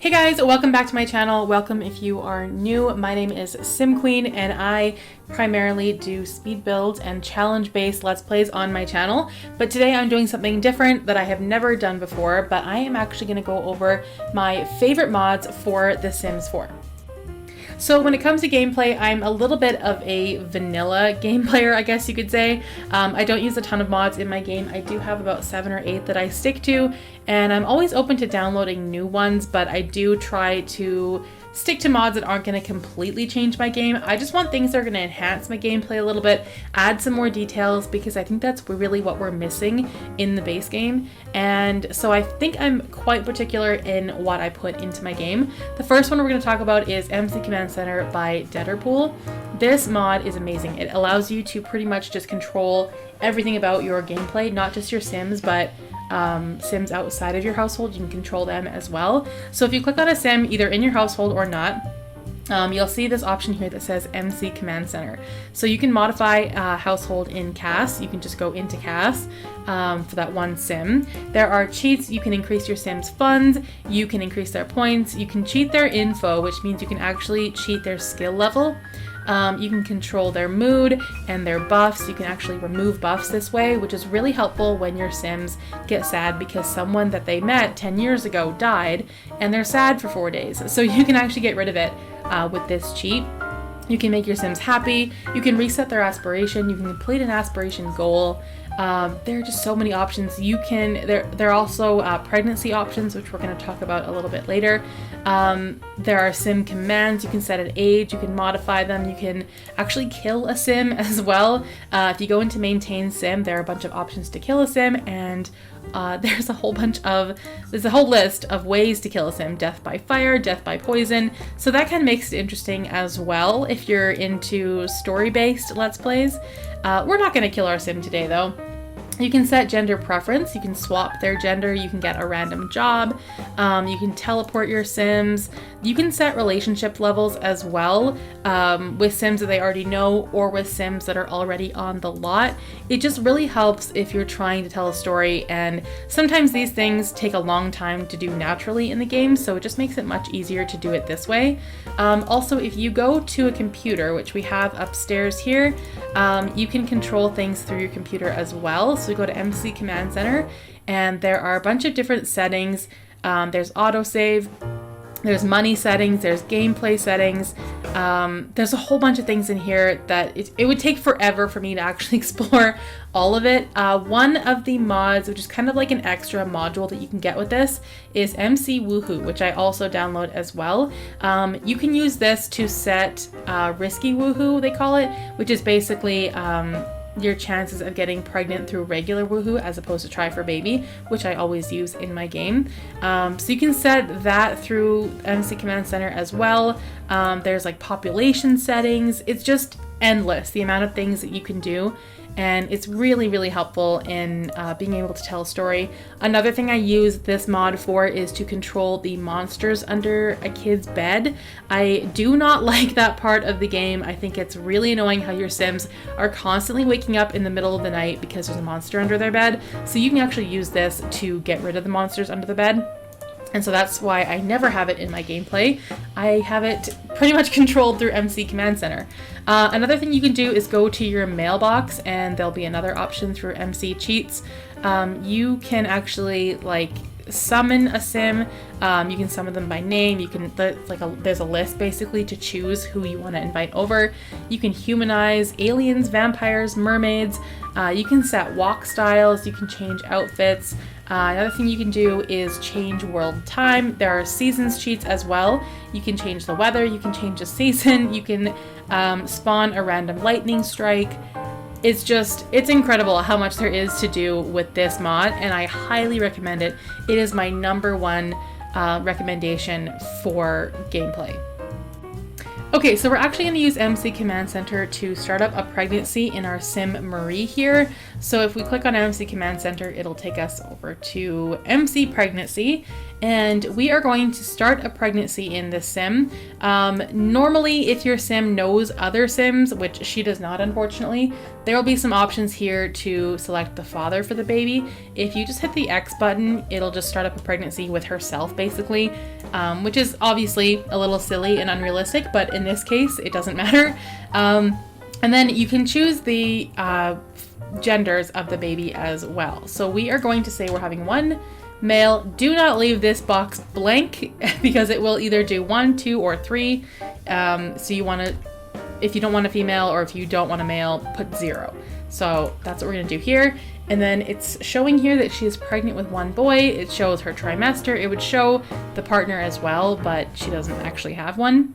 Hey guys, welcome back to my channel. Welcome if you are new. My name is Sim Queen and I primarily do speed builds and challenge based Let's Plays on my channel. But today I'm doing something different that I have never done before, but I am actually going to go over my favorite mods for The Sims 4. So when it comes to gameplay, I'm a little bit of a vanilla game player, I guess you could say. I don't use a ton of mods in my game. I do have about 7 or 8 that I stick to, and I'm always open to downloading new ones, but I do try to stick to mods that aren't going to completely change my game. I just want things that are going to enhance my gameplay a little bit, add some more details, because I think that's really what we're missing in the base game. And so I think I'm quite particular in what I put into my game. The first one we're going to talk about is MC Command Center by Deaderpool. This mod is amazing. It allows you to pretty much just control everything about your gameplay, not just your Sims, but Sims outside of your household. You can control them as well. So if you click on a Sim, either in your household or not, you'll see this option here that says MC Command Center. So you can modify household in CAS. You can just go into CAS for that one Sim. There are cheats. You can increase your Sims' funds. You can increase their points. You can cheat their info, which means you can actually cheat their skill level. You can control their mood and their buffs. You can actually remove buffs this way, which is really helpful when your Sims get sad because someone that they met 10 years ago died and they're sad for 4 days. So you can actually get rid of it with this cheat. You can make your Sims happy. You can reset their aspiration. You can complete an aspiration goal. There are just so many options. You can, there are also pregnancy options, which we're going to talk about a little bit later. There are Sim commands. You can set an age. You can modify them. You can actually kill a Sim as well. If you go into maintain Sim, there are a bunch of options to kill a Sim, and there's a whole list of ways to kill a Sim. Death by fire, death by poison. So that kind of makes it interesting as well if you're into story-based Let's Plays. We're not going to kill our Sim today though. You can set gender preference, you can swap their gender, you can get a random job, you can teleport your Sims, you can set relationship levels as well with Sims that they already know or with Sims that are already on the lot. It just really helps if you're trying to tell a story, and sometimes these things take a long time to do naturally in the game, so it just makes it much easier to do it this way. Also, if you go to a computer, which we have upstairs here, you can control things through your computer as well. So we go to MC Command Center, and there are a bunch of different settings. There's autosave, there's money settings, there's gameplay settings. There's a whole bunch of things in here that it would take forever for me to actually explore all of it. One of the mods, which is kind of like an extra module that you can get with this, is MC Woohoo, which I also download as well. You can use this to set risky woohoo, they call it, which is basically your chances of getting pregnant through regular woohoo as opposed to try for baby, which I always use in my game. So you can set that through MC Command Center as well. There's like population settings. It's just endless, the amount of things that you can do. And it's really, really helpful in being able to tell a story. Another thing I use this mod for is to control the monsters under a kid's bed. I do not like that part of the game. I think it's really annoying how your Sims are constantly waking up in the middle of the night because there's a monster under their bed. So you can actually use this to get rid of the monsters under the bed. And so that's why I never have it in my gameplay. I have it pretty much controlled through MC Command Center. Another thing you can do is go to your mailbox, and there'll be another option through MC Cheats. You can actually like summon a Sim. You can summon them by name. You can there's a list basically to choose who you want to invite over. You can humanize aliens, vampires, mermaids. You can set walk styles. You can change outfits. Another thing you can do is change world time. There are seasons cheats as well. You can change the weather, you can change the season, you can spawn a random lightning strike. It's incredible how much there is to do with this mod, and I highly recommend it. It is my #1 recommendation for gameplay. Okay, so we're actually going to use MC Command Center to start up a pregnancy in our Sim Marie here. So if we click on MC Command Center, it'll take us over to MC Pregnancy, and we are going to start a pregnancy in this Sim. Normally, if your Sim knows other Sims, which she does not, unfortunately, There will be some options here to select the father for the baby. If you just hit the X button, it'll just start up a pregnancy with herself basically, which is obviously a little silly and unrealistic, but in this case, it doesn't matter. And then you can choose the genders of the baby as well. So we are going to say we're having one male. Do not leave this box blank because it will either do 1, 2, or 3. So you want to, if you don't want a female or if you don't want a male, put 0. So that's what we're going to do here. And then it's showing here that she is pregnant with one boy. It shows her trimester. It would show the partner as well, but she doesn't actually have one.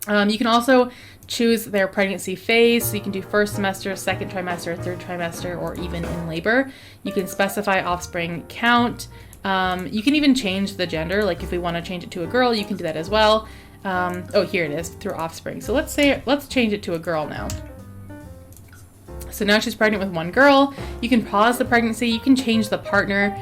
You can also choose their pregnancy phase. So you can do first semester, second trimester, third trimester, or even in labor. You can specify offspring count. You can even change the gender. Like if we want to change it to a girl, you can do that as well. Oh, here it is, through offspring. So let's change it to a girl now. So now she's pregnant with one girl. You can pause the pregnancy. You can change the partner.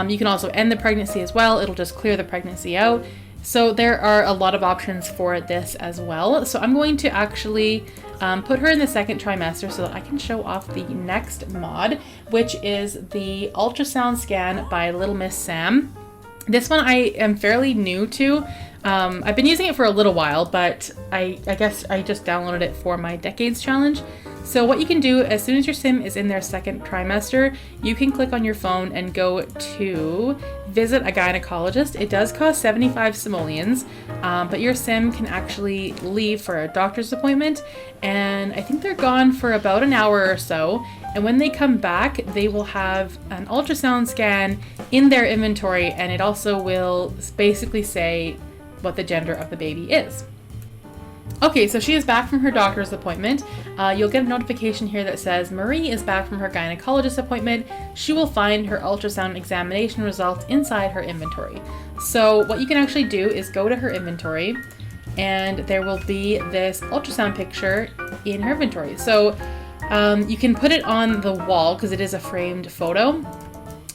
You can also end the pregnancy as well. It'll just clear the pregnancy out. So there are a lot of options for this as well. So I'm going to actually put her in the second trimester so that I can show off the next mod, which is the Ultrasound Scan by Little Miss Sam. This one I am fairly new to. I've been using it for a little while, but I guess I just downloaded it for my Decades Challenge. So what you can do, as soon as your sim is in their second trimester, you can click on your phone and go to visit a gynecologist. It does cost 75 simoleons, but your sim can actually leave for a doctor's appointment, and I think they're gone for about an hour or so. And when they come back, they will have an ultrasound scan in their inventory, and it also will basically say what the gender of the baby is. Okay, so she is back from her doctor's appointment. You'll get a notification here that says Marie is back from her gynecologist appointment. She will find her ultrasound examination results inside her inventory. So what you can actually do is go to her inventory, and there will be this ultrasound picture in her inventory. So you can put it on the wall because it is a framed photo.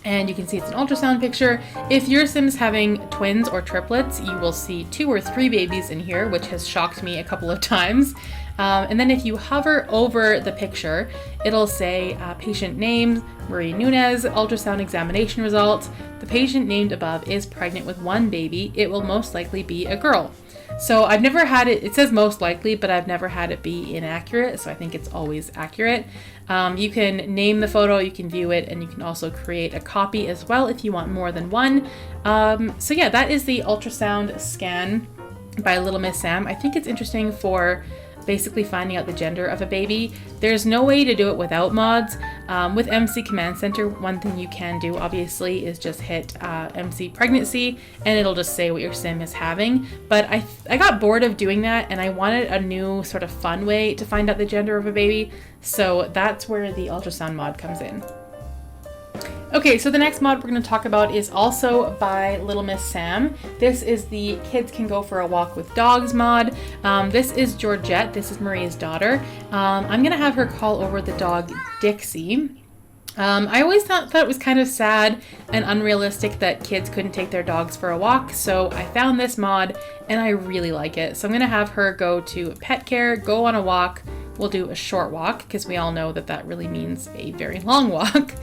And you can see it's an ultrasound picture. If your sim's having twins or triplets, you will see 2 or 3 babies in here, which has shocked me a couple of times. And then if you hover over the picture, it'll say patient name, Marie Nunez, ultrasound examination results. The patient named above is pregnant with 1 baby. It will most likely be a girl. So I've never had it, it says most likely, but I've never had it be inaccurate, so I think it's always accurate. You can name the photo, you can view it, and you can also create a copy as well if you want more than one. So yeah, that is the Ultrasound Scan by Little Miss Sam. I think it's interesting for basically finding out the gender of a baby. There's no way to do it without mods. With MC Command Center, one thing you can do obviously is just hit MC pregnancy and it'll just say what your sim is having. But I got bored of doing that and I wanted a new sort of fun way to find out the gender of a baby. So that's where the ultrasound mod comes in. Okay, so the next mod we're going to talk about is also by Little Miss Sam. This is the Kids Can Go for a Walk with Dogs mod. This is Georgette. This is Marie's daughter. I'm going to have her call over the dog Dixie. I always thought it was kind of sad and unrealistic that kids couldn't take their dogs for a walk, so I found this mod and I really like it. So I'm going to have her go to pet care, go on a walk. We'll do a short walk because we all know that that really means a very long walk.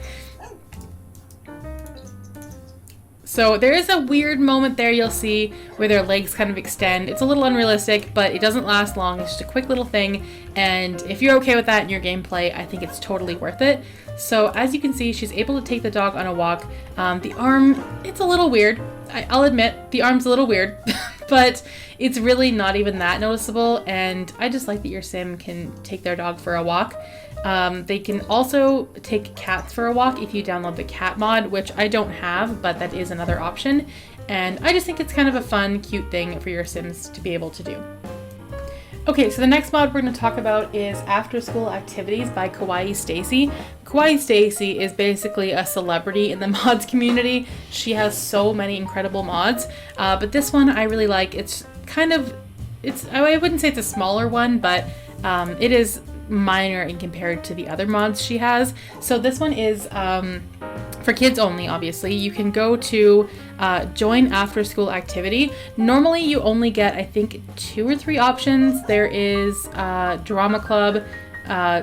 So there is a weird moment there you'll see where their legs kind of extend. It's a little unrealistic, but it doesn't last long. It's just a quick little thing. And if you're okay with that in your gameplay, I think it's totally worth it. So as you can see, she's able to take the dog on a walk. The arm, it's a little weird. I'll admit, the arm's a little weird, but it's really not even that noticeable. And I just like that your sim can take their dog for a walk. They can also take cats for a walk if you download the cat mod, which I don't have, but that is another option. And I just think it's kind of a fun, cute thing for your Sims to be able to do. Okay, so the next mod we're going to talk about is After School Activities by Kawaii Stacy. Kawaii Stacy is basically a celebrity in the mods community. She has so many incredible mods, but this one I really like. It's kind of, I wouldn't say it's a smaller one, but it is minor in compared to the other mods she has. So this one is for kids only, obviously. You can go to join after school activity. Normally you only get, I think, 2 or 3 options. There is drama club,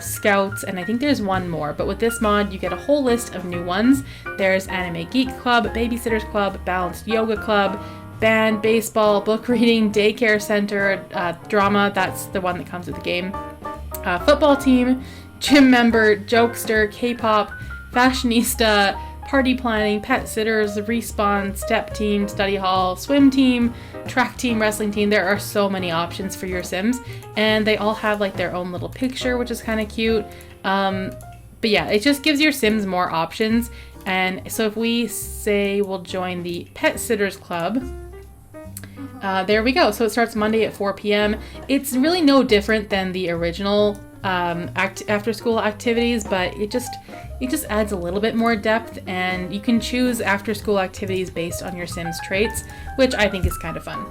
Scouts, and I think there's one more. But with this mod, you get a whole list of new ones. There's Anime Geek Club, Babysitters Club, Balanced Yoga Club, band, baseball, book reading, daycare center, drama, that's the one that comes with the game, football team, gym member, jokester, K-pop, fashionista, party planning, pet sitters, respawn, step team, study hall, swim team, track team, wrestling team. There are so many options for your Sims, and they all have like their own little picture, which is kind of cute. But yeah, it just gives your Sims more options. And so if we say we'll join the Pet Sitters Club, there we go. So it starts Monday at 4 p.m. It's really no different than the original after school activities, but it just adds a little bit more depth, and you can choose after school activities based on your Sims traits, which I think is kind of fun.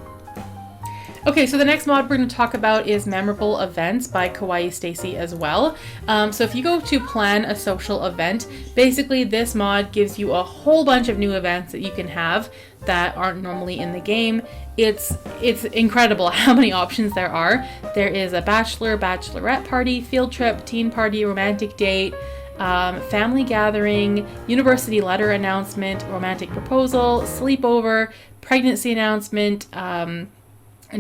Okay, so the next mod we're going to talk about is Memorable Events by Kawaii Stacy as well. So if you go to plan a social event, basically this mod gives you a whole bunch of new events that you can have that aren't normally in the game. It's incredible how many options there are. There is a bachelorette party, field trip, teen party, romantic date, family gathering, university letter announcement, romantic proposal, sleepover, pregnancy announcement,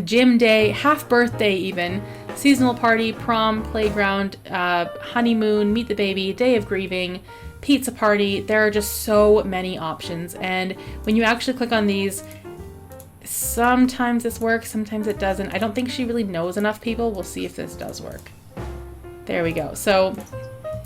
gym day, half birthday even, seasonal party, prom, playground, honeymoon, meet the baby, day of grieving, pizza party. There are just so many options, and when you actually click on these, sometimes this works, sometimes it doesn't. I don't think she really knows enough people. We'll see if this does work. There we go. So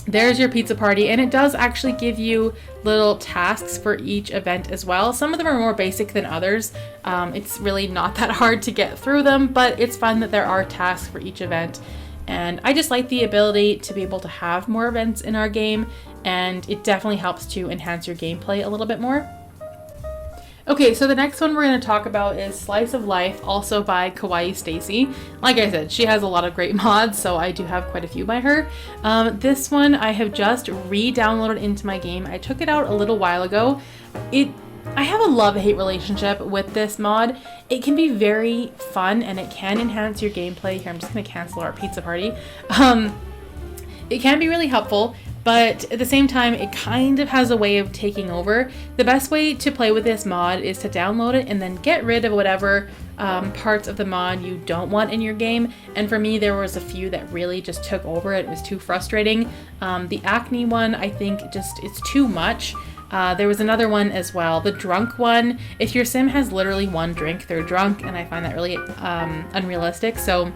there's your pizza party, and it does actually give you little tasks for each event as well. Some of them are more basic than others. It's really not that hard to get through them, but it's fun that there are tasks for each event. And I just like the ability to be able to have more events in our game, and it definitely helps to enhance your gameplay a little bit more. Okay, so the next one we're going to talk about is Slice of Life, also by Kawaii Stacy. Like I said, she has a lot of great mods, so I do have quite a few by her. This one I have just re-downloaded into my game. I took it out a little while ago. I have a love-hate relationship with this mod. It can be very fun, and it can enhance your gameplay. Here, I'm just going to cancel our pizza party. It can be really helpful, but at the same time, it kind of has a way of taking over. The best way to play with this mod is to download it and then get rid of whatever parts of the mod you don't want in your game. And for me, there was a few that really just took over. It was too frustrating. The acne one, I think it's too much. There was another one as well, the drunk one. If your sim has literally one drink, they're drunk, and I find that really unrealistic. So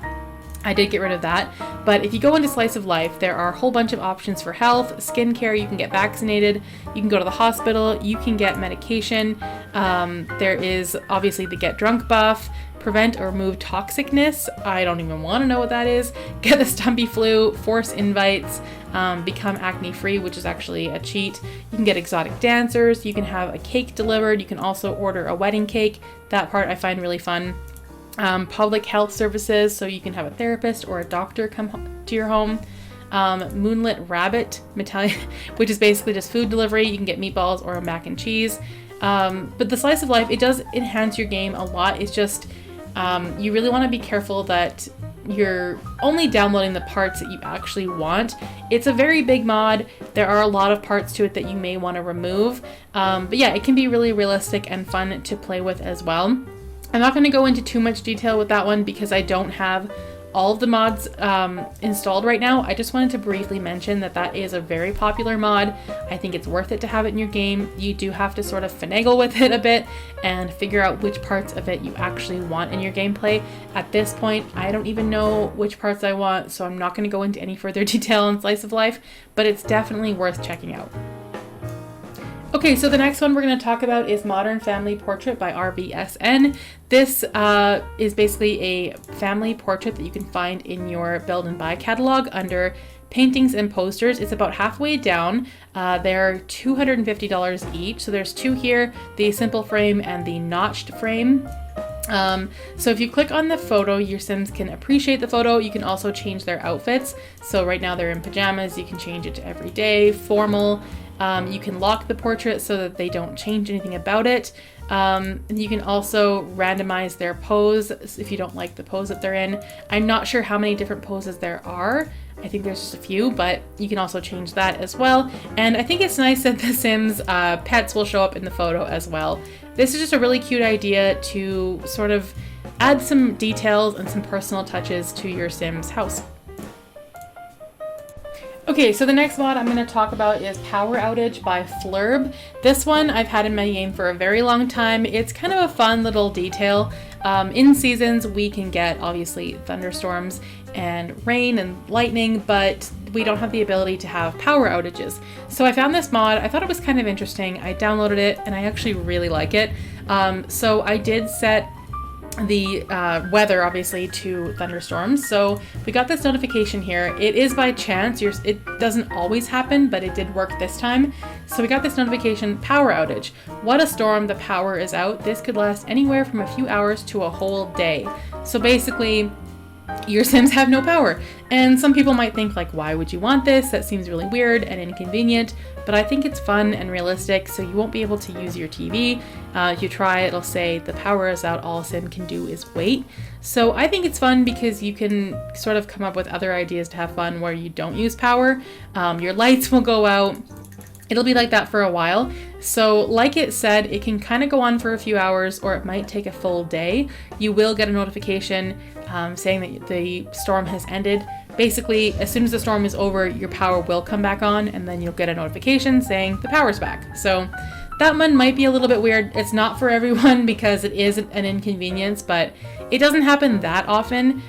I did get rid of that. But if you go into Slice of Life, there are a whole bunch of options for health, skincare. You can get vaccinated, you can go to the hospital, you can get medication. There is obviously the Get Drunk buff, prevent or remove toxicness. I don't even want to know what that is. Get the Stumpy Flu, force invites, become acne free, which is actually a cheat. You can get exotic dancers, you can have a cake delivered, you can also order a wedding cake. That part I find really fun. Public health services, so you can have a therapist or a doctor come to your home. Moonlit Rabbit, which is basically just food delivery. You can get meatballs or a mac and cheese. But the Slice of Life, it does enhance your game a lot. It's just, you really want to be careful that you're only downloading the parts that you actually want. It's a very big mod. There are a lot of parts to it that you may want to remove. But yeah, it can be really realistic and fun to play with as well. I'm not going to go into too much detail with that one because I don't have all of the mods installed right now. I just wanted to briefly mention that that is a very popular mod. I think it's worth it to have it in your game. You do have to sort of finagle with it a bit and figure out which parts of it you actually want in your gameplay. At this point, I don't even know which parts I want, so I'm not going to go into any further detail on Slice of Life, but it's definitely worth checking out. Okay, so the next one we're going to talk about is Modern Family Portrait by RBSN. This is basically a family portrait that you can find in your build and buy catalog under paintings and posters. It's about halfway down. They're $250 each. So there's two here, the simple frame and the notched frame. So if you click on the photo, your Sims can appreciate the photo. You can also change their outfits. So right now they're in pajamas. You can change it to everyday, formal. You can lock the portrait so that they don't change anything about it. You can also randomize their pose if you don't like the pose that they're in. I'm not sure how many different poses there are. I think there's just a few, but you can also change that as well. And I think it's nice that the Sims pets will show up in the photo as well. This is just a really cute idea to sort of add some details and some personal touches to your Sims house. Okay, so the next mod I'm going to talk about is Power Outage by Flurb. This one I've had in my game for a very long time. It's kind of a fun little detail. In seasons, we can get obviously thunderstorms and rain and lightning, but we don't have the ability to have power outages. So I found this mod, I thought it was kind of interesting. I downloaded it and I actually really like it. So I did set the weather obviously to thunderstorms. So we got this notification here. It is by chance. It doesn't always happen, but it did work this time. So we got this notification, power outage. What a storm, the power is out. This could last anywhere from a few hours to a whole day. So basically, your Sims have no power. And some people might think like, why would you want this? That seems really weird and inconvenient, but I think it's fun and realistic, so you won't be able to use your TV. If you try, it'll say the power is out, all Sim can do is wait. So I think it's fun because you can sort of come up with other ideas to have fun where you don't use power. Your lights will go out. It'll be like that for a while. So like it said, it can kind of go on for a few hours or it might take a full day. You will get a notification saying that the storm has ended. Basically, as soon as the storm is over, your power will come back on and then you'll get a notification saying the power's back. So that one might be a little bit weird. It's not for everyone because it is an inconvenience, but it doesn't happen that often.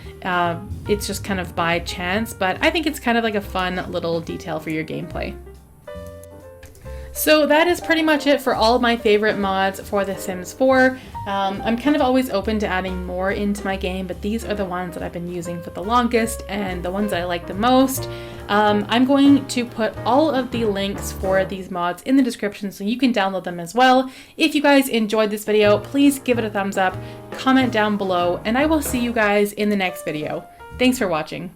It's just kind of by chance, but I think it's kind of like a fun little detail for your gameplay. So that is pretty much it for all of my favorite mods for The Sims 4. I'm kind of always open to adding more into my game, but these are the ones that I've been using for the longest and the ones that I like the most. I'm going to put all of the links for these mods in the description so you can download them as well. If you guys enjoyed this video, please give it a thumbs up, comment down below, and I will see you guys in the next video. Thanks for watching.